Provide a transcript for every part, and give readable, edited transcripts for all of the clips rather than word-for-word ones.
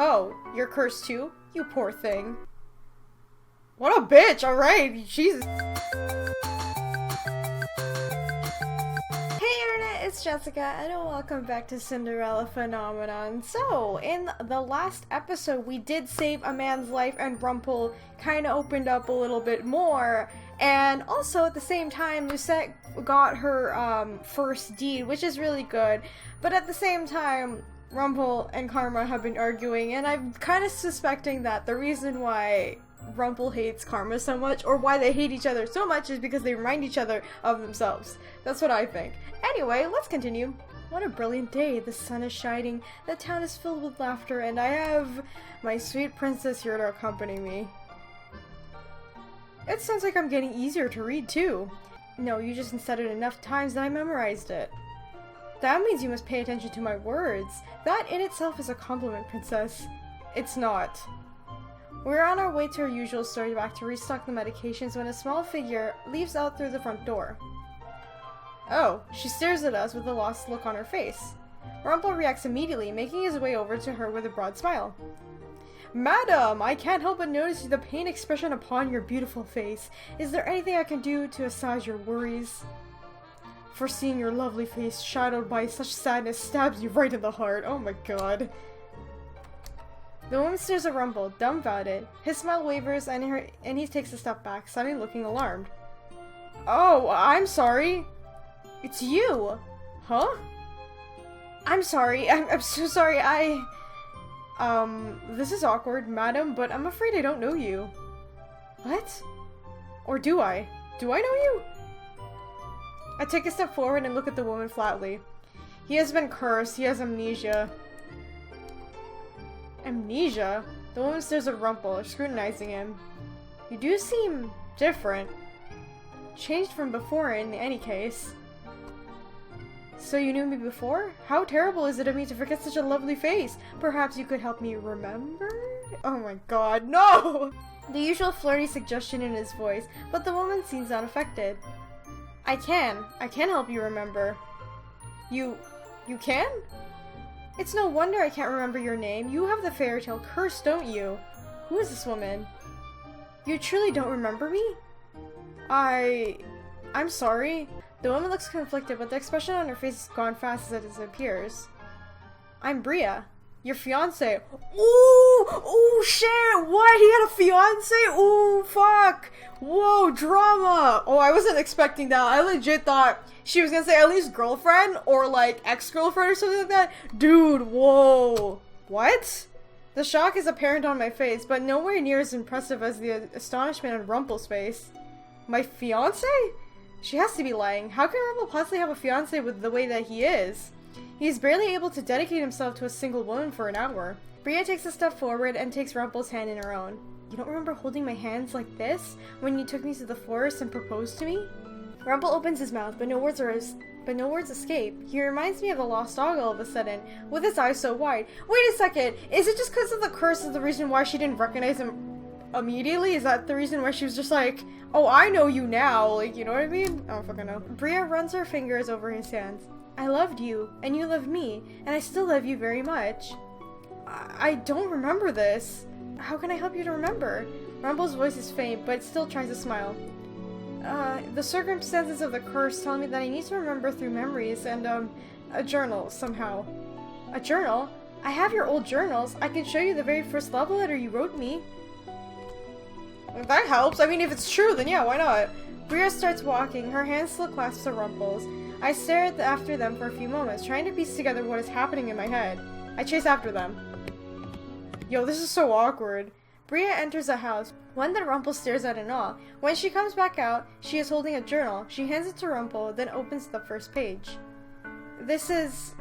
Oh, you're cursed too? You poor thing. What a bitch, alright, Jesus. Hey internet, it's Jessica, and welcome back to Cinderella Phenomenon. So, in the last episode, we did save a man's life, and Rumpel kind of opened up a little bit more. And also, at the same time, Lucette got her first deed, which is really good. But at the same time, Rumpel and Karma have been arguing, and I'm kind of suspecting that the reason why Rumpel hates Karma so much, or why they hate each other so much, is because they remind each other of themselves. That's what I think. Anyway, let's continue. What a brilliant day. The sun is shining, the town is filled with laughter, and I have my sweet princess here to accompany me. It sounds like I'm getting easier to read, too. No, you just said it enough times that I memorized it. That means you must pay attention to my words. That in itself is a compliment, princess. It's not. We're on our way to our usual store back to restock the medications when a small figure leaps out through the front door. Oh, she stares at us with a lost look on her face. Rumpel reacts immediately, making his way over to her with a broad smile. Madam, I can't help but notice the pain expression upon your beautiful face. Is there anything I can do to assuage your worries? For seeing your lovely face shadowed by such sadness stabs you right in the heart. Oh my god. The woman stares at Rumpel, dumbfounded. His smile wavers and he takes a step back, suddenly looking alarmed. Oh, I'm sorry. It's you. Huh? I'm sorry. I'm so sorry. This is awkward, madam, but I'm afraid I don't know you. What? Or do I? Do I know you? I take a step forward and look at the woman flatly. He has been cursed. He has amnesia. Amnesia? The woman stares at Rumpel, scrutinizing him. You do seem different. Changed from before in any case. So you knew me before? How terrible is it of me to forget such a lovely face? Perhaps you could help me remember? Oh my god, no! The usual flirty suggestion in his voice, but the woman seems unaffected. I can help you remember. You can? It's no wonder I can't remember your name. You have the Fairytale Curse, don't you? Who is this woman? You truly don't remember me? I'm sorry. The woman looks conflicted, but the expression on her face is gone fast as it disappears. I'm Bria, your fiance. Ooh! Oh shit! What? He had a fiance? Ooh, fuck! Whoa, drama! Oh, I wasn't expecting that. I legit thought she was gonna say at least girlfriend, or like ex-girlfriend or something like that. Dude, whoa. What? The shock is apparent on my face, but nowhere near as impressive as the astonishment on Rumpel's face. My fiance? She has to be lying. How can Rumpel possibly have a fiance with the way that he is? He's barely able to dedicate himself to a single woman for an hour. Bria takes a step forward and takes Rumpel's hand in her own. You don't remember holding my hands like this when you took me to the forest and proposed to me? Rumpel opens his mouth, but no words escape. He reminds me of a lost dog all of a sudden, with his eyes so wide. Wait a second! Is it just because of the curse is the reason why she didn't recognize him immediately? Is that the reason why she was just like, oh, I know you now, like, you know what I mean? I don't fucking know. Bria runs her fingers over his hands. I loved you, and you loved me, and I still love you very much. I don't remember this. How can I help you to remember? Rumpel's voice is faint, but still tries to smile. The circumstances of the curse tell me that I need to remember through memories and, a journal, somehow. A journal? I have your old journals. I can show you the very first love letter you wrote me. If that helps. I mean, if it's true, then yeah, why not? Bria starts walking, her hands still clasped to Rumpel's. I stare after them for a few moments, trying to piece together what is happening in my head. I chase after them. Yo, this is so awkward. Bria enters the house, one that Rumpel stares at in awe. When she comes back out, she is holding a journal. She hands it to Rumpel, then opens the first page. This is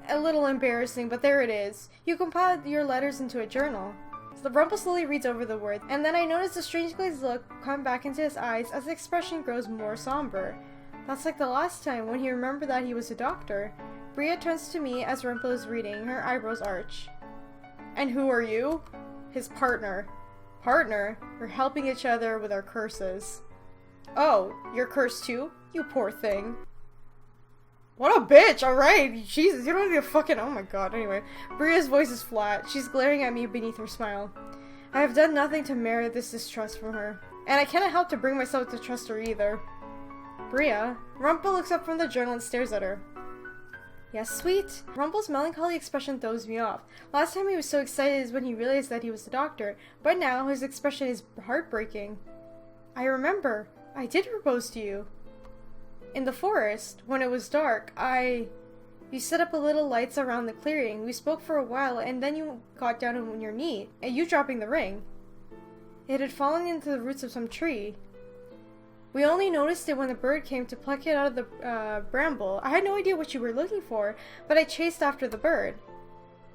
a little embarrassing, but there it is. You compiled your letters into a journal. The Rumpel slowly reads over the words, and then I notice a strange glazed look come back into his eyes as the expression grows more somber. That's like the last time when he remembered that he was a doctor. Bria turns to me as Rumpel is reading, her eyebrows arch. And who are you? His partner. Partner? We're helping each other with our curses. Oh, you're cursed too? You poor thing. What a bitch, alright. Jesus, you don't need to fucking- oh my god. Anyway, Bria's voice is flat. She's glaring at me beneath her smile. I have done nothing to merit this distrust from her. And I cannot help to bring myself to trust her either. Bria? Rumpel looks up from the journal and stares at her. Yes, sweet? Rumpel's melancholy expression throws me off. Last time he was so excited is when he realized that he was the doctor, but now his expression is heartbreaking. I remember. I did propose to you. In the forest, when it was dark, You set up a little lights around the clearing. We spoke for a while, and then you got down on your knee, and you dropping the ring. It had fallen into the roots of some tree. We only noticed it when the bird came to pluck it out of the bramble. I had no idea what you were looking for, but I chased after the bird.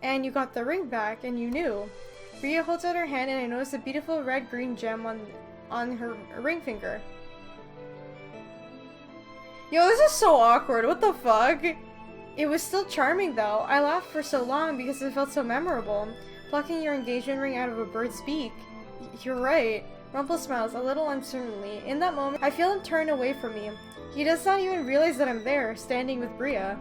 And you got the ring back, and you knew. Bria holds out her hand, and I noticed a beautiful red-green gem on her ring finger. Yo, this is so awkward. What the fuck? It was still charming, though. I laughed for so long because it felt so memorable. Plucking your engagement ring out of a bird's beak. You're right. Rumpel smiles, a little uncertainly. In that moment, I feel him turn away from me. He does not even realize that I'm there, standing with Bria.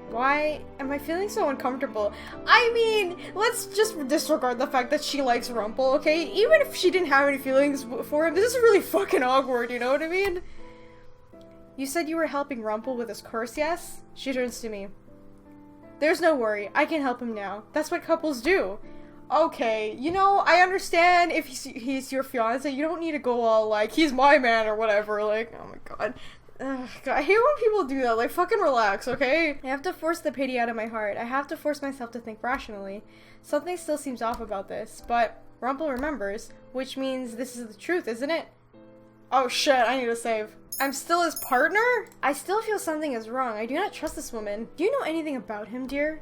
Why am I feeling so uncomfortable? I mean, let's just disregard the fact that she likes Rumpel, okay? Even if she didn't have any feelings for him, this is really fucking awkward, you know what I mean? You said you were helping Rumpel with his curse, yes? She turns to me. There's no worry, I can help him now. That's what couples do. Okay, you know, I understand if he's your fiancé, you don't need to go all like, he's my man or whatever, like, oh my god. Ugh, God, I hate when people do that, like, fucking relax, okay? I have to force the pity out of my heart. I have to force myself to think rationally. Something still seems off about this, but Rumpel remembers, which means this is the truth, isn't it? Oh shit, I need to save. I'm still his partner? I still feel something is wrong. I do not trust this woman. Do you know anything about him, dear?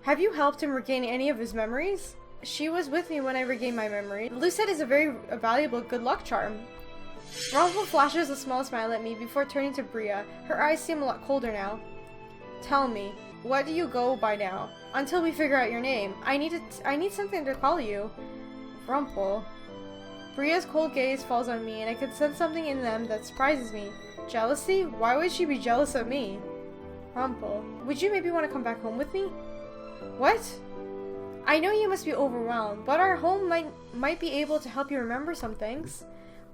Have you helped him regain any of his memories? She was with me when I regained my memory. Lucette is a very valuable good luck charm. Rumpel flashes a small smile at me before turning to Bria. Her eyes seem a lot colder now. Tell me, what do you go by now? Until we figure out your name. I need something to call you. Rumpel. Bria's cold gaze falls on me, and I can sense something in them that surprises me. Jealousy? Why would she be jealous of me? Rumpel. Would you maybe want to come back home with me? What? I know you must be overwhelmed, but our home might be able to help you remember some things.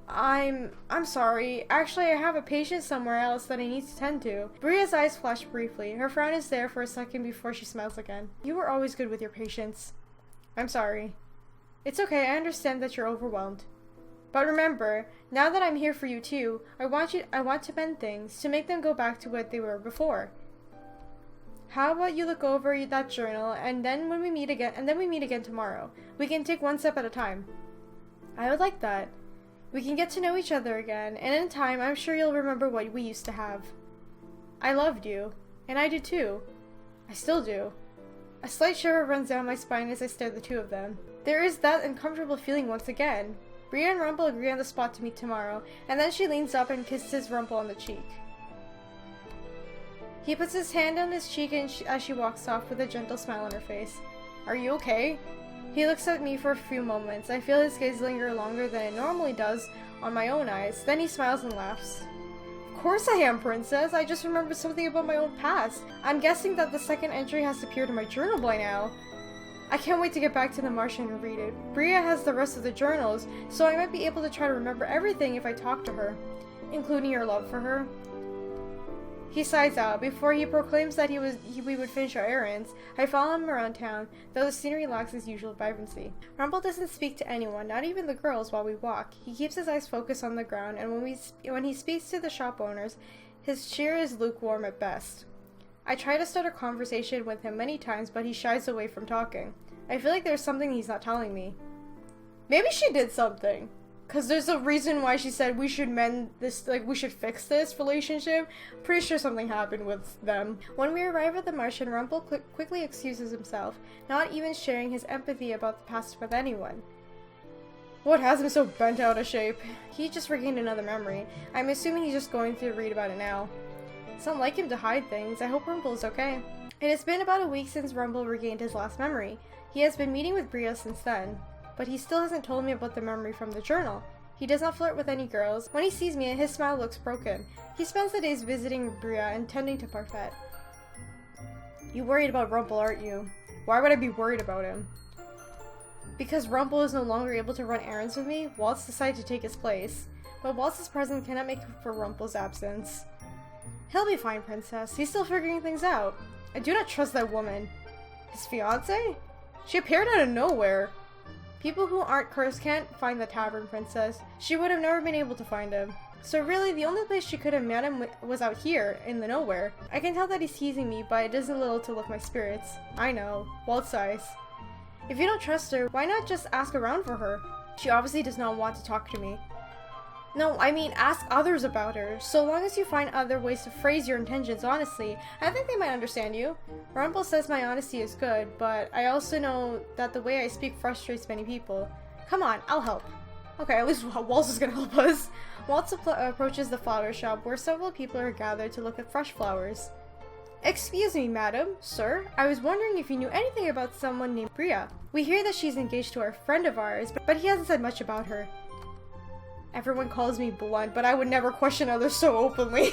I'm sorry. Actually, I have a patient somewhere else that I need to tend to. Bria's eyes flash briefly. Her frown is there for a second before she smiles again. You were always good with your patients. I'm sorry. It's okay, I understand that you're overwhelmed. But remember, now that I'm here for you too, I want to mend things, to make them go back to what they were before. How about you look over that journal, and then we meet again tomorrow. We can take one step at a time. I would like that. We can get to know each other again, and in time, I'm sure you'll remember what we used to have. I loved you, and I did too. I still do. A slight shiver runs down my spine as I stare at the two of them. There is that uncomfortable feeling once again. Bria and Rumpel agree on the spot to meet tomorrow, and then she leans up and kisses Rumpel on the cheek. He puts his hand on his cheek as she walks off with a gentle smile on her face. Are you okay? He looks at me for a few moments. I feel his gaze linger longer than it normally does on my own eyes. Then he smiles and laughs. Of course I am, Princess. I just remembered something about my own past. I'm guessing that the second entry has appeared in my journal by now. I can't wait to get back to the Martian and read it. Bria has the rest of the journals, so I might be able to try to remember everything if I talk to her, including your love for her. He sighs out before he proclaims that we would finish our errands. I follow him around town, though the scenery lacks its usual vibrancy. Rumpel doesn't speak to anyone, not even the girls, while we walk. He keeps his eyes focused on the ground, and when he speaks to the shop owners, his cheer is lukewarm at best. I try to start a conversation with him many times, but he shies away from talking. I feel like there's something he's not telling me. Maybe she did something. Because there's a reason why she said we should mend this, like, we should fix this relationship. Pretty sure something happened with them. When we arrive at the Martian, Rumpel quickly excuses himself, not even sharing his empathy about the past with anyone. What has him so bent out of shape? He just regained another memory. I'm assuming he's just going to read about it now. It's not like him to hide things. I hope Rumpel is okay. It has been about a week since Rumpel regained his last memory. He has been meeting with Bria since then. But he still hasn't told me about the memory from the journal. He does not flirt with any girls. When he sees me, his smile looks broken. He spends the days visiting Bria and tending to Parfait. You worried about Rumpel, aren't you? Why would I be worried about him? Because Rumpel is no longer able to run errands with me, Waltz decided to take his place. But Waltz's presence cannot make up for Rumpel's absence. He'll be fine, Princess. He's still figuring things out. I do not trust that woman. His fiancée? She appeared out of nowhere. People who aren't cursed can't find the tavern, Princess. She would have never been able to find him. So really, the only place she could have met him was out here, in the nowhere. I can tell that he's teasing me, but it does a little to lift my spirits. I know. Waltz sighs. If you don't trust her, why not just ask around for her? She obviously does not want to talk to me. No, I mean ask others about her. So long as you find other ways to phrase your intentions honestly, I think they might understand you. Rumpel says my honesty is good, but I also know that the way I speak frustrates many people. Come on, I'll help. Okay, at least Waltz is gonna help us. Waltz approaches the flower shop where several people are gathered to look at fresh flowers. Excuse me, madam, sir. I was wondering if you knew anything about someone named Bria. We hear that she's engaged to a friend of ours, but he hasn't said much about her. Everyone calls me blunt, but I would never question others so openly.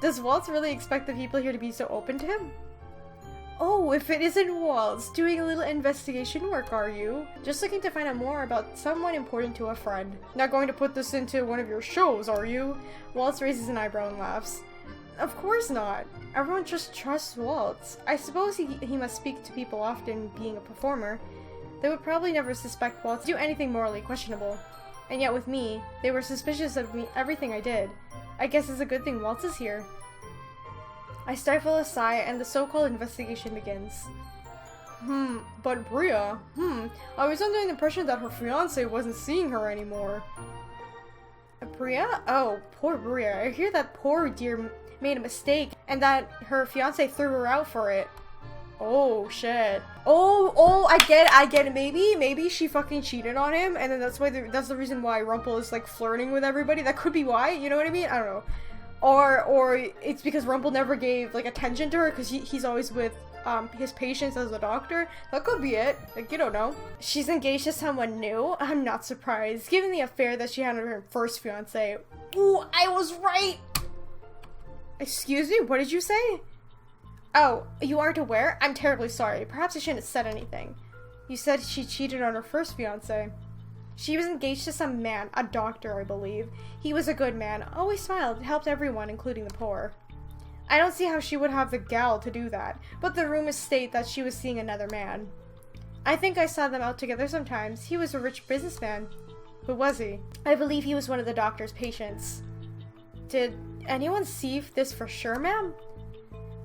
Does Waltz really expect the people here to be so open to him? Oh, if it isn't Waltz, doing a little investigation work, are you? Just looking to find out more about someone important to a friend. Not going to put this into one of your shows, are you? Waltz raises an eyebrow and laughs. Of course not. Everyone just trusts Waltz. I suppose he must speak to people often, being a performer. They would probably never suspect Waltz to do anything morally questionable. And yet with me, they were suspicious of me everything I did. I guess it's a good thing Waltz is here. I stifle a sigh and the so-called investigation begins. But Bria, I was under the impression that her fiancé wasn't seeing her anymore. Bria? Oh, poor Bria. I hear that poor dear made a mistake and that her fiancé threw her out for it. Oh shit. Oh, I get it. Maybe she fucking cheated on him, and then that's the reason why Rumpel is like flirting with everybody. That could be why, you know what I mean? I don't know. Or it's because Rumpel never gave like attention to her because he's always with his patients as a doctor. That could be it. Like, you don't know. She's engaged to someone new? I'm not surprised, given the affair that she had with her first fiance. Ooh, I was right! Excuse me, what did you say? Oh, you aren't aware? I'm terribly sorry. Perhaps I shouldn't have said anything. You said she cheated on her first fiancé. She was engaged to some man, a doctor, I believe. He was a good man, always smiled, helped everyone, including the poor. I don't see how she would have the gall to do that, but the rumors state that she was seeing another man. I think I saw them out together sometimes. He was a rich businessman. Who was he? I believe he was one of the doctor's patients. Did anyone see this for sure, ma'am?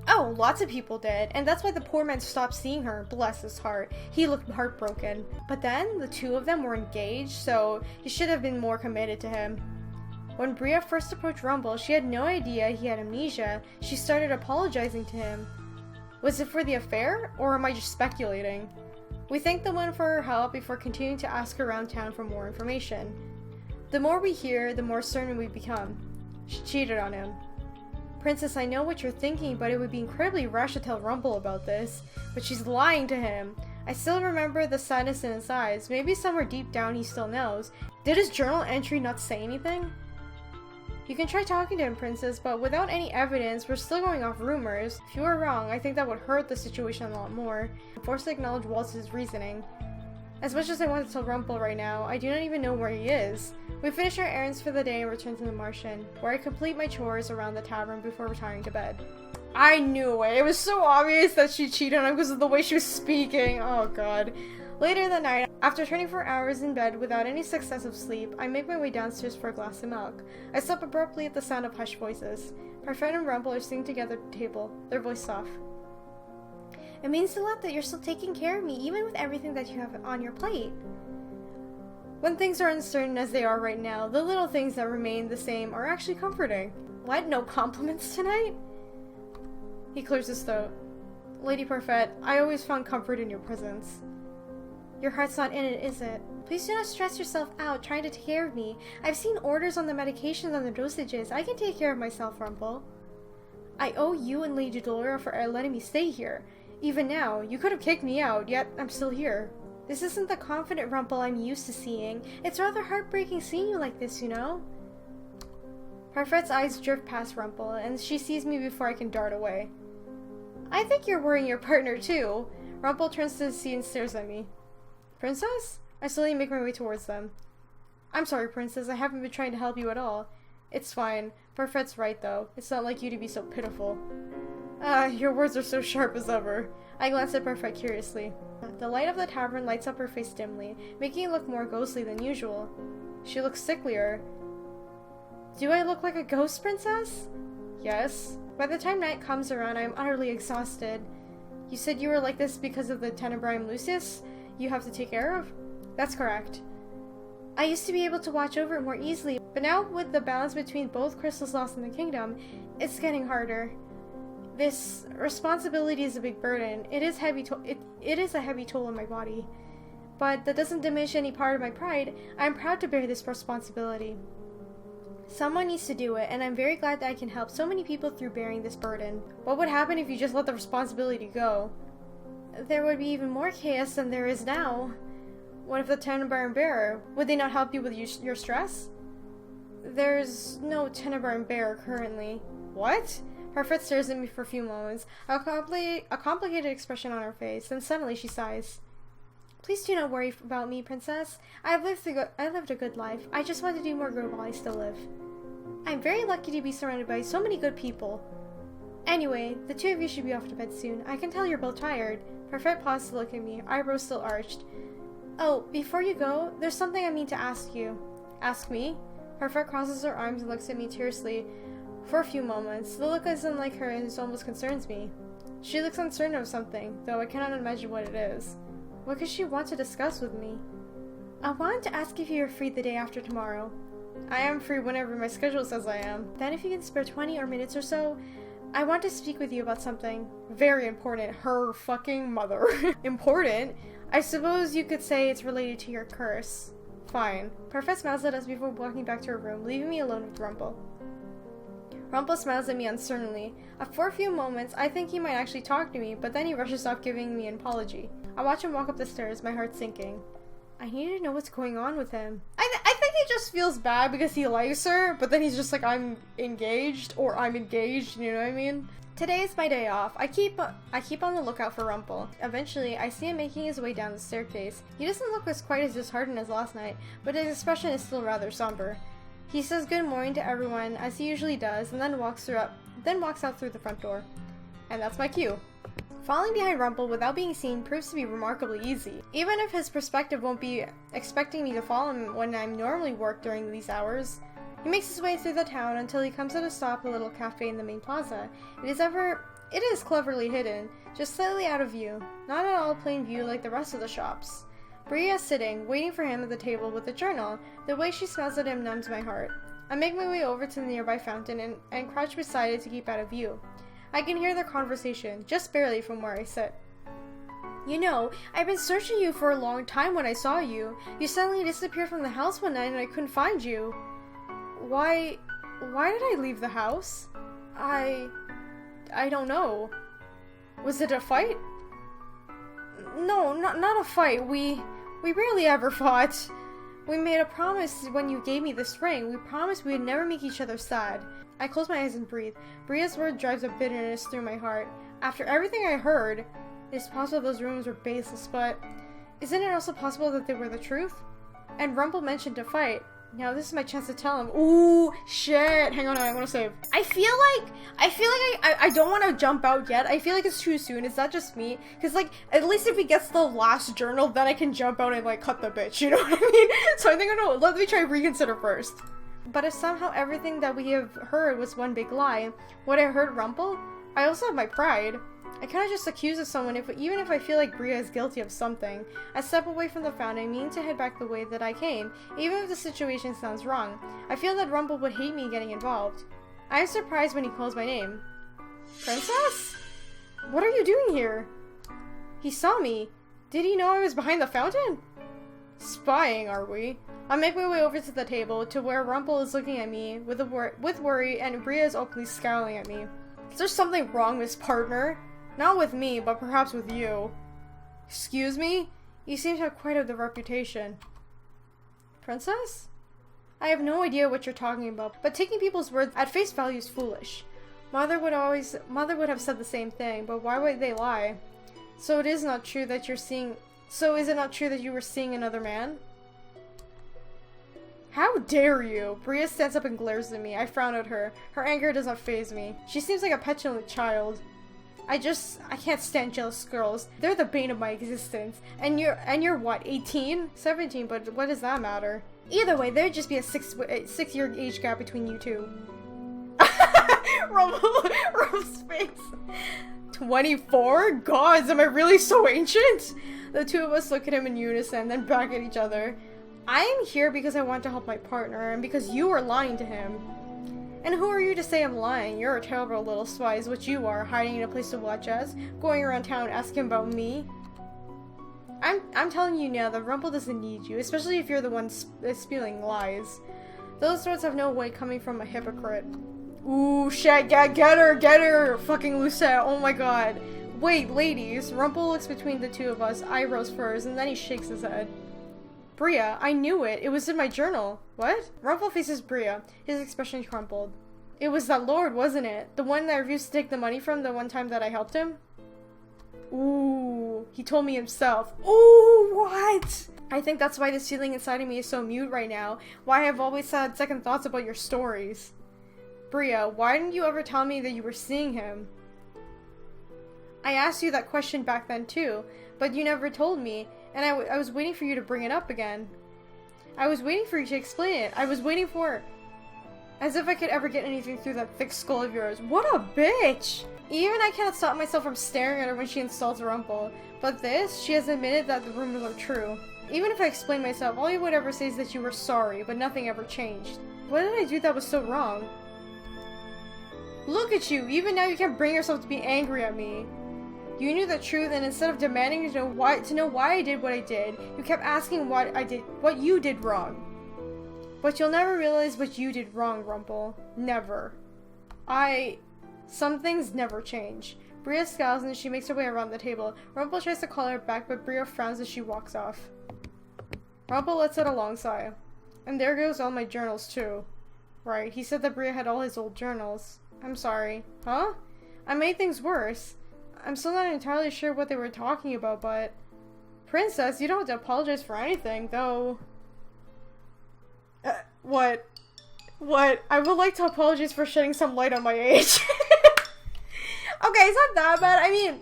Oh, lots of people did, and that's why the poor man stopped seeing her, bless his heart. He looked heartbroken. But then, the two of them were engaged, so he should have been more committed to him. When Bria first approached Rumpel, she had no idea he had amnesia. She started apologizing to him. Was it for the affair, or am I just speculating? We thanked the woman for her help before continuing to ask around town for more information. The more we hear, the more certain we become. She cheated on him. Princess, I know what you're thinking, but it would be incredibly rash to tell Rumpel about this. But she's lying to him. I still remember the sadness in his eyes. Maybe somewhere deep down he still knows. Did his journal entry not say anything? You can try talking to him, Princess, but without any evidence, we're still going off rumors. If you were wrong, I think that would hurt the situation a lot more. I'm forced to acknowledge Waltz's reasoning. As much as I want to tell Rumpel right now, I do not even know where he is. We finish our errands for the day and return to the Martian, where I complete my chores around the tavern before retiring to bed. I knew it! It was so obvious that she cheated on him because of the way she was speaking. Oh god. Later that night, after turning for hours in bed without any success of sleep, I make my way downstairs for a glass of milk. I stop abruptly at the sound of hushed voices. Parfait and Rumpel are sitting together at the table, their voice soft. It means a lot that you're still taking care of me, even with everything that you have on your plate. When things are uncertain as they are right now, the little things that remain the same are actually comforting. What? No compliments tonight? He clears his throat. Lady Parfait, I always found comfort in your presence. Your heart's not in it, is it? Please do not stress yourself out trying to take care of me. I've seen orders on the medications and the dosages. I can take care of myself, Rumpel. I owe you and Lady Delora for letting me stay here. Even now, you could have kicked me out, yet I'm still here. This isn't the confident Rumpel I'm used to seeing. It's rather heartbreaking seeing you like this, you know? Parfait's eyes drift past Rumpel, and she sees me before I can dart away. I think you're worrying your partner, too. Rumpel turns to the seat and stares at me. Princess? I slowly make my way towards them. I'm sorry, Princess. I haven't been trying to help you at all. It's fine. Parfait's right, though. It's not like you to be so pitiful. Your words are so sharp as ever. I glance at Parfait curiously. The light of the tavern lights up her face dimly, making it look more ghostly than usual. She looks sicklier. Do I look like a ghost, Princess? Yes. By the time night comes around, I am utterly exhausted. You said you were like this because of the Tenebrium Lucius you have to take care of? That's correct. I used to be able to watch over it more easily, but now with the balance between both crystals lost in the kingdom, it's getting harder. This responsibility is a big burden. It is a heavy toll on my body. But that doesn't diminish any part of my pride. I am proud to bear this responsibility. Someone needs to do it, and I'm very glad that I can help so many people through bearing this burden. What would happen if you just let the responsibility go? There would be even more chaos than there is now. What if the Tenebrium Bearer? Would they not help you with your stress? There's no Tenebrium Bearer currently. What? Parfait stares at me for a few moments, a complicated expression on her face, then suddenly she sighs. Please do not worry about me, Princess. I lived a good life. I just want to do more good while I still live. I'm very lucky to be surrounded by so many good people. Anyway, the two of you should be off to bed soon. I can tell you're both tired. Parfait paused to look at me, eyebrows still arched. Oh, before you go, there's something I mean to ask you. Ask me? Parfait crosses her arms and looks at me tearfully for a few moments. The look isn't like her and it almost concerns me. She looks uncertain of something, though I cannot imagine what it is. What could she want to discuss with me? I wanted to ask if you are free the day after tomorrow. I am free whenever my schedule says I am. Then if you can spare 20 or minutes or so, I want to speak with you about something very important. Her fucking mother. Important? I suppose you could say it's related to your curse. Fine. Parfait smiles at us before walking back to her room, leaving me alone with Rumpel. Rumpel smiles at me uncertainly. For a few moments, I think he might actually talk to me, but then he rushes off giving me an apology. I watch him walk up the stairs, my heart sinking. I need to know what's going on with him. I think he just feels bad because he likes her, but then he's just like, I'm engaged, or I'm engaged, you know what I mean? Today is my day off. I keep on the lookout for Rumpel. Eventually, I see him making his way down the staircase. He doesn't look quite as disheartened as last night, but his expression is still rather somber. He says good morning to everyone, as he usually does, and then walks out through the front door. And that's my cue. Falling behind Rumpel without being seen proves to be remarkably easy. Even if his perspective won't be expecting me to follow him when I normally work during these hours. He makes his way through the town until he comes to a stop at a little cafe in the main plaza. It is cleverly hidden, just slightly out of view, not at all plain view like the rest of the shops. Bria is sitting, waiting for him at the table with a journal. The way she smiles at him numbs my heart. I make my way over to the nearby fountain and crouch beside it to keep out of view. I can hear their conversation, just barely from where I sit. You know, I've been searching you for a long time when I saw you. You suddenly disappeared from the house one night and I couldn't find you. Why did I leave the house? I don't know. Was it a fight? No, not a fight. We rarely ever fought. We made a promise when you gave me this ring. We promised we would never make each other sad. I close my eyes and breathe. Bria's word drives a bitterness through my heart. After everything I heard, it's possible those rumors were baseless, but isn't it also possible that they were the truth? And Rumpel mentioned a fight. Now this is my chance to tell him. Ooh, shit. Hang on, I want to save. I feel like I don't want to jump out yet. I feel like it's too soon. Is that just me? Because, like, at least if he gets the last journal, then I can jump out and, like, cut the bitch. You know what I mean? So I think let me try reconsider first. But if somehow everything that we have heard was one big lie, would I hurt Rumpel? I also have my pride. I cannot just accuse someone even if I feel like Bria is guilty of something. I step away from the fountain, meaning to head back the way that I came, even if the situation sounds wrong. I feel that Rumpel would hate me getting involved. I am surprised when he calls my name. Princess? What are you doing here? He saw me. Did he know I was behind the fountain? Spying, are we? I make my way over to the table, to where Rumpel is looking at me with worry, and Bria is openly scowling at me. Is there something wrong, Miss Partner? Not with me, but perhaps with you. Excuse me? You seem to have quite the reputation. Princess? I have no idea what you're talking about, but taking people's words at face value is foolish. Mother would have said the same thing, but why would they lie? So is it not true that you were seeing another man? How dare you? Bria stands up and glares at me. I frown at her. Her anger does not faze me. She seems like a petulant child. I can't stand jealous girls. They're the bane of my existence. And you're what, 18? 17, but what does that matter? Either way, there'd just be a six-year age gap between you two. Rumpel's face. 24? Gods, am I really so ancient? The two of us look at him in unison, then back at each other. I am here because I want to help my partner, and because you are lying to him. And who are you to say I'm lying? You're a terrible little spy is what you are, hiding in a place to watch us, going around town asking about me. I'm telling you now that Rumpel doesn't need you, especially if you're the one spewing lies. Those words have no weight coming from a hypocrite. Ooh, shit, get her, fucking Lucette, oh my god. Wait, ladies, Rumpel looks between the two of us, eyebrows first, and then he shakes his head. Bria, I knew it. It was in my journal. What? Rumpel faces Bria, his expression crumpled. It was that lord, wasn't it? The one that refused to take the money from the one time that I helped him? Ooh, he told me himself. Ooh, what? I think that's why this feeling inside of me is so mute right now. Why I've always had second thoughts about your stories. Bria, why didn't you ever tell me that you were seeing him? I asked you that question back then too, but you never told me, and I was waiting for you to bring it up again. I was waiting for you to explain it. I was waiting for... As if I could ever get anything through that thick skull of yours. What a bitch! Even I cannot stop myself from staring at her when she insults Rumpel. But this, she has admitted that the rumors are true. Even if I explain myself, all you would ever say is that you were sorry, but nothing ever changed. What did I do that was so wrong? Look at you! Even now you can't bring yourself to be angry at me. You knew the truth, and instead of demanding to know why I did what I did, you kept asking what you did wrong. But you'll never realize what you did wrong, Rumpel. Never. Some things never change. Bria scowls and she makes her way around the table. Rumpel tries to call her back, but Bria frowns as she walks off. Rumpel lets out a long sigh. And there goes all my journals too. Right, he said that Bria had all his old journals. I'm sorry. Huh? I made things worse. I'm still not entirely sure what they were talking about, but... Princess, you don't have to apologize for anything, though. What? What? I would like to apologize for shedding some light on my age. Okay, it's not that bad. I mean,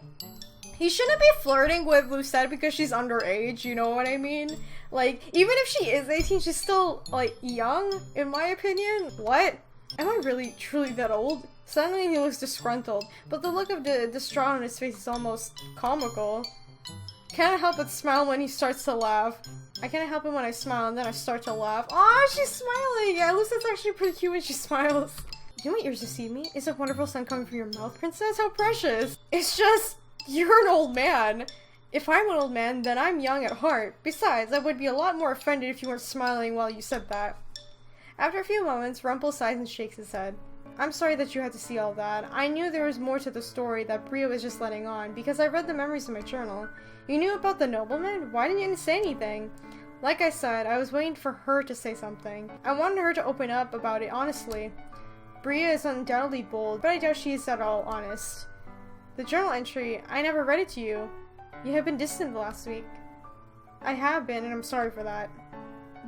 he shouldn't be flirting with Lucette because she's underage, you know what I mean? Like, even if she is 18, she's still, like, young, in my opinion. What? Am I really, truly that old? Suddenly he looks disgruntled, but the look of distraught on his face is almost comical. Can't help but smile when he starts to laugh. I can't help it when I smile and then I start to laugh. Aw, she's smiling! Yeah, Lucette's actually pretty cute when she smiles. You know what ears deceive me? Is a wonderful sound coming from your mouth, princess? How precious! It's just, you're an old man. If I'm an old man, then I'm young at heart. Besides, I would be a lot more offended if you weren't smiling while you said that. After a few moments, Rumpel sighs and shakes his head. I'm sorry that you had to see all that. I knew there was more to the story that Bria was just letting on, because I read the memories in my journal. You knew about the nobleman? Why didn't you say anything? Like I said, I was waiting for her to say something. I wanted her to open up about it honestly. Bria is undoubtedly bold, but I doubt she is at all honest. The journal entry, I never read it to you. You have been distant the last week. I have been, and I'm sorry for that.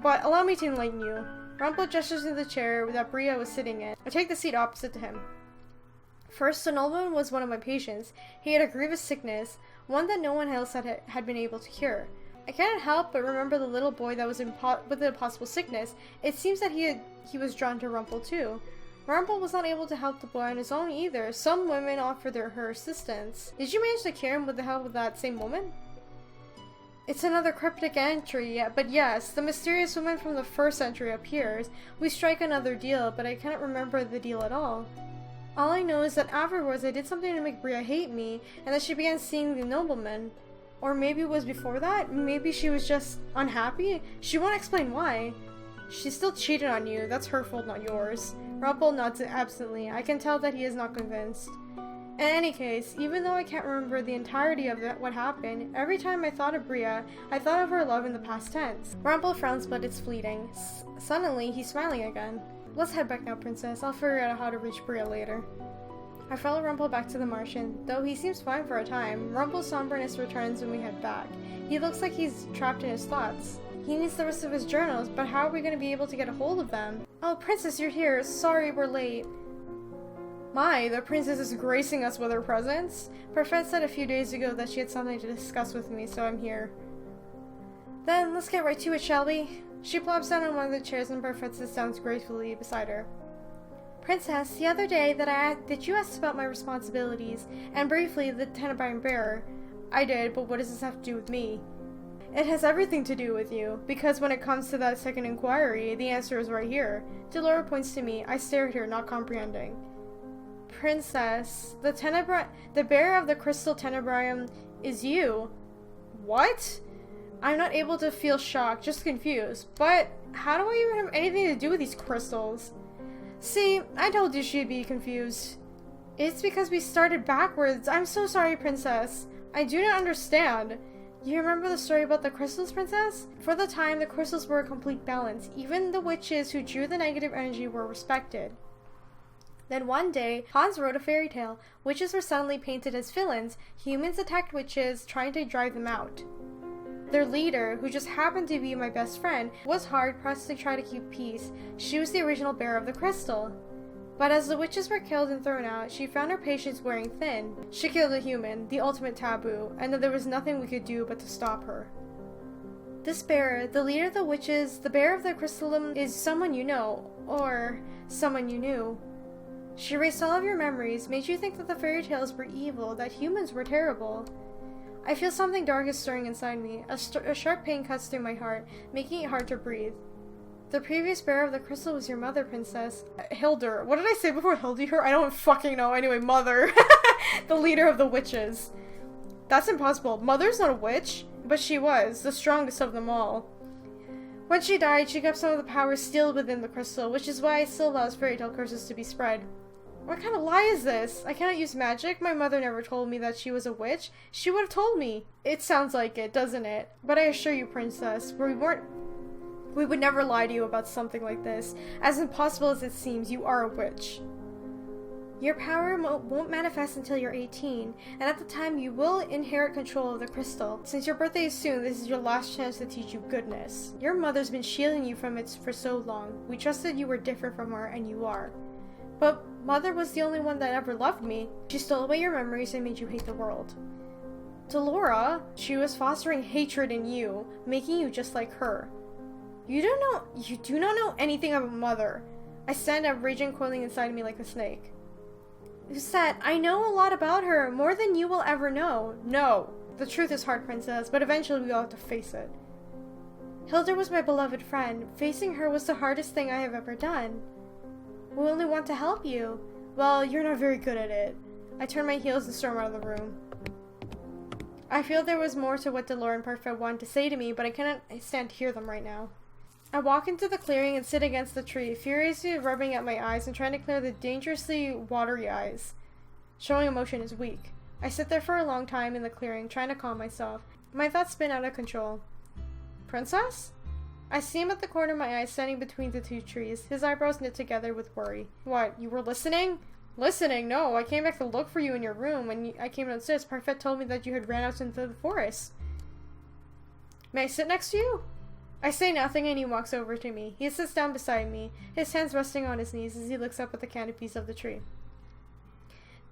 But allow me to enlighten you. Rumpel gestures to the chair that Bria was sitting in. I take the seat opposite to him. First, the nobleman was one of my patients. He had a grievous sickness, one that no one else had been able to cure. I cannot help but remember the little boy that was with a possible sickness. It seems that he was drawn to Rumpel too. Rumpel was not able to help the boy on his own either. Some women offered her assistance. Did you manage to cure him with the help of that same woman? It's another cryptic entry, but yes, the mysterious woman from the first century appears. We strike another deal, but I cannot remember the deal at all. All I know is that afterwards I did something to make Bria hate me, and that she began seeing the nobleman. Or maybe it was before that? Maybe she was just unhappy? She won't explain why. She still cheated on you. That's her fault, not yours. Rumpel nods absently. I can tell that he is not convinced. In any case, even though I can't remember the entirety of what happened, every time I thought of Bria, I thought of her love in the past tense. Rumpel frowns, but it's fleeting. Suddenly, he's smiling again. Let's head back now, princess. I'll figure out how to reach Bria later. I follow Rumpel back to the Martian. Though he seems fine for a time, Rumpel's somberness returns when we head back. He looks like he's trapped in his thoughts. He needs the rest of his journals, but how are we going to be able to get a hold of them? Oh, princess, you're here. Sorry we're late. My, the princess is gracing us with her presence. Parfait said a few days ago that she had something to discuss with me, so I'm here. Then, let's get right to it, shall we? She plops down on one of the chairs and Parfait sits down gracefully beside her. Princess, the other day that you asked about my responsibilities, and briefly the Tenebrae bearer. I did, but what does this have to do with me? It has everything to do with you, because when it comes to that second inquiry, the answer is right here. Delora points to me. I stare at her, not comprehending. Princess, the bearer of the crystal tenebrium is you. What? I'm not able to feel shocked, just confused. But how do I even have anything to do with these crystals? See, I told you she'd be confused. It's because we started backwards. I'm so sorry, princess. I do not understand. You remember the story about the crystals, princess? For the time, the crystals were a complete balance. Even the witches who drew the negative energy were respected. Then one day, Hans wrote a fairy tale. Witches were suddenly painted as villains. Humans attacked witches, trying to drive them out. Their leader, who just happened to be my best friend, was hard-pressed to try to keep peace. She was the original bearer of the crystal. But as the witches were killed and thrown out, she found her patience wearing thin. She killed a human, the ultimate taboo, and that there was nothing we could do but to stop her. This bearer, the leader of the witches, the bearer of the crystallum, is someone you know, or someone you knew. She erased all of your memories, made you think that the fairy tales were evil, that humans were terrible. I feel something dark is stirring inside me. A sharp pain cuts through my heart, making it hard to breathe. The previous bearer of the crystal was your mother, princess. Hildur. What did I say before Hildur? I don't fucking know. Anyway, mother. The leader of the witches. That's impossible. Mother's not a witch. But she was, the strongest of them all. When she died, she kept some of the power sealed within the crystal, which is why it still allows fairytale curses to be spread. What kind of lie is this? I cannot use magic? My mother never told me that she was a witch. She would have told me. It sounds like it, doesn't it? But I assure you, princess, we would never lie to you about something like this. As impossible as it seems, you are a witch. Your power won't manifest until you're 18, and at the time you will inherit control of the crystal. Since your birthday is soon, this is your last chance to teach you goodness. Your mother's been shielding you from it for so long. We trusted you were different from her, and you are. But mother was the only one that ever loved me. She stole away your memories and made you hate the world. Delora, she was fostering hatred in you, making you just like her. You do not know anything about mother. I stand up, raging coiling inside me like a snake. Lucette, I know a lot about her, more than you will ever know. No. The truth is hard, princess, but eventually we all have to face it. Hildur was my beloved friend. Facing her was the hardest thing I have ever done. We only want to help you. Well, you're not very good at it. I turn my heels and storm out of the room. I feel there was more to what Delora and Parfait wanted to say to me, but I cannot stand to hear them right now. I walk into the clearing and sit against the tree, furiously rubbing at my eyes and trying to clear the dangerously watery eyes. Showing emotion is weak. I sit there for a long time in the clearing, trying to calm myself. My thoughts spin out of control. Princess? I see him at the corner of my eye, standing between the two trees, his eyebrows knit together with worry. What, you were listening? Listening? No, I came back to look for you in your room. When I came downstairs, Parfait told me that you had ran out into the forest. May I sit next to you? I say nothing and he walks over to me. He sits down beside me, his hands resting on his knees as he looks up at the canopies of the tree.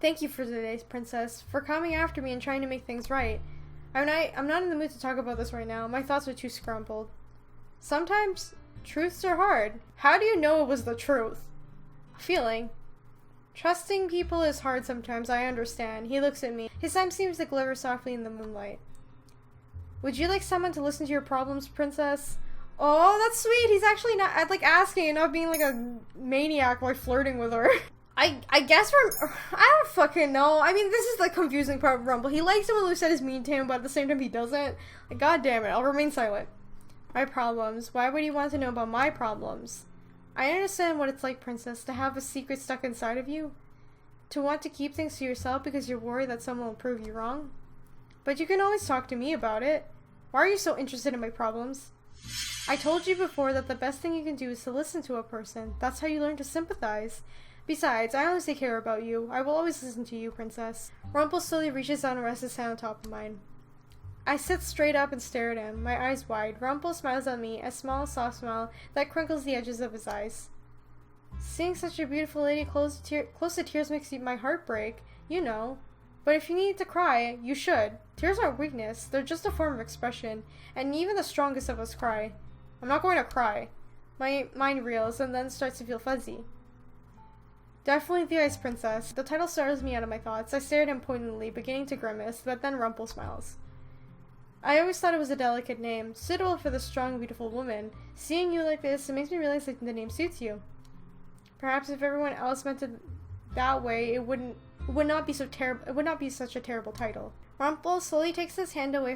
Thank you for today, princess, for coming after me and trying to make things right. I'm not in the mood to talk about this right now. My thoughts are too scrambled. Sometimes, truths are hard. How do you know it was the truth? Feeling. Trusting people is hard sometimes, I understand. He looks at me. His eyes seems to glimmer softly in the moonlight. Would you like someone to listen to your problems, princess? Oh, that's sweet. He's actually not, asking and not being like a maniac while flirting with her. I guess I don't fucking know. I mean, this is the confusing part of Rumpel. He likes it when Lucette is mean to him, but at the same time he doesn't. Like, god damn it, I'll remain silent. My problems. Why would you want to know about my problems? I understand what it's like, princess, to have a secret stuck inside of you. to want to keep things to yourself because you're worried that someone will prove you wrong. But you can always talk to me about it. Why are you so interested in my problems? I told you before that the best thing you can do is to listen to a person. That's how you learn to sympathize. Besides, I honestly care about you. I will always listen to you, princess. Rumpel slowly reaches down and rests his hand on top of mine. I sit straight up and stare at him, my eyes wide. Rumpel smiles at me, a small, soft smile that crinkles the edges of his eyes. Seeing such a beautiful lady close to tears makes my heart break, you know. But if you need to cry, you should. Tears aren't weakness, they're just a form of expression, and even the strongest of us cry. I'm not going to cry. My mind reels and then starts to feel fuzzy. Definitely the Ice Princess. The title startles me out of my thoughts. I stare at him pointedly, beginning to grimace, but then Rumpel smiles. I always thought it was a delicate name, suitable for the strong, beautiful woman. Seeing you like this, it makes me realize that the name suits you. Perhaps if everyone else meant it that way, it would not be such a terrible title. Rumpel slowly takes his hand away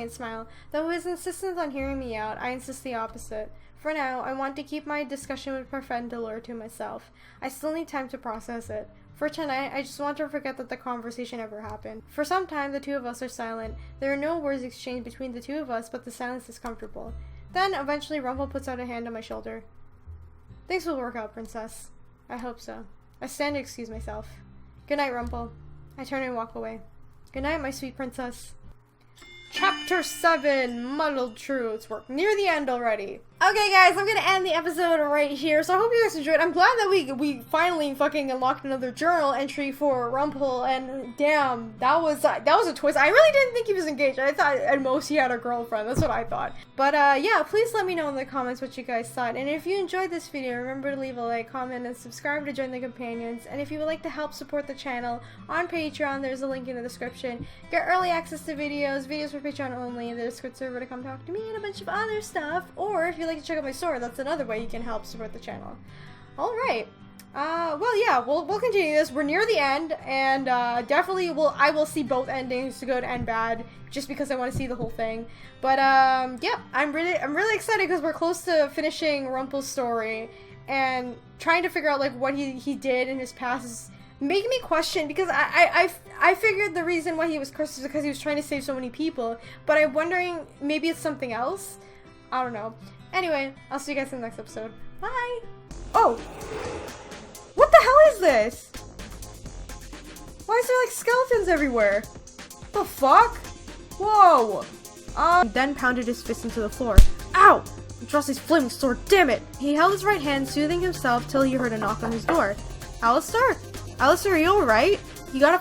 and smile. Though his insistence on hearing me out, I insist the opposite. For now, I want to keep my discussion with my friend Delore to myself. I still need time to process it. For tonight, I just want to forget that the conversation ever happened. For some time, the two of us are silent. There are no words exchanged between the two of us, but the silence is comfortable. Then, eventually, Rumpel puts out a hand on my shoulder. Things will work out, princess. I hope so. I stand to excuse myself. Good night, Rumpel. I turn and walk away. Good night, my sweet princess. Chapter 7, Muddled Truths. We're near the end already. Okay, guys, I'm gonna end the episode right here. So I hope you guys enjoyed. I'm glad that we finally fucking unlocked another journal entry for Rumpel, and damn, that was a twist. I really didn't think he was engaged. I thought at most he had a girlfriend. That's what I thought. But yeah, please let me know in the comments what you guys thought. And if you enjoyed this video, remember to leave a like, comment, and subscribe to join the companions. And if you would like to help support the channel on Patreon, there's a link in the description. Get early access to videos for Patreon only, the Discord server to come talk to me, and a bunch of other stuff. Or if you like to check out my store, that's another way you can help support the channel. Alright. Well, yeah, we'll continue this. We're near the end, and definitely I will see both endings, good and bad, just because I want to see the whole thing. But yeah, I'm really excited because we're close to finishing Rumpel's story, and trying to figure out like what he did in his past is making me question, because I figured the reason why he was cursed is because he was trying to save so many people, but I'm wondering maybe it's something else. I don't know. Anyway, I'll see you guys in the next episode. Bye! Oh! What the hell is this? Why is there like skeletons everywhere? The fuck? Whoa! Then pounded his fist into the floor. Ow! I dropped his flaming sword, damn it! He held his right hand, soothing himself till he heard a knock on his door. Alistair? Alistair, are you alright? You gotta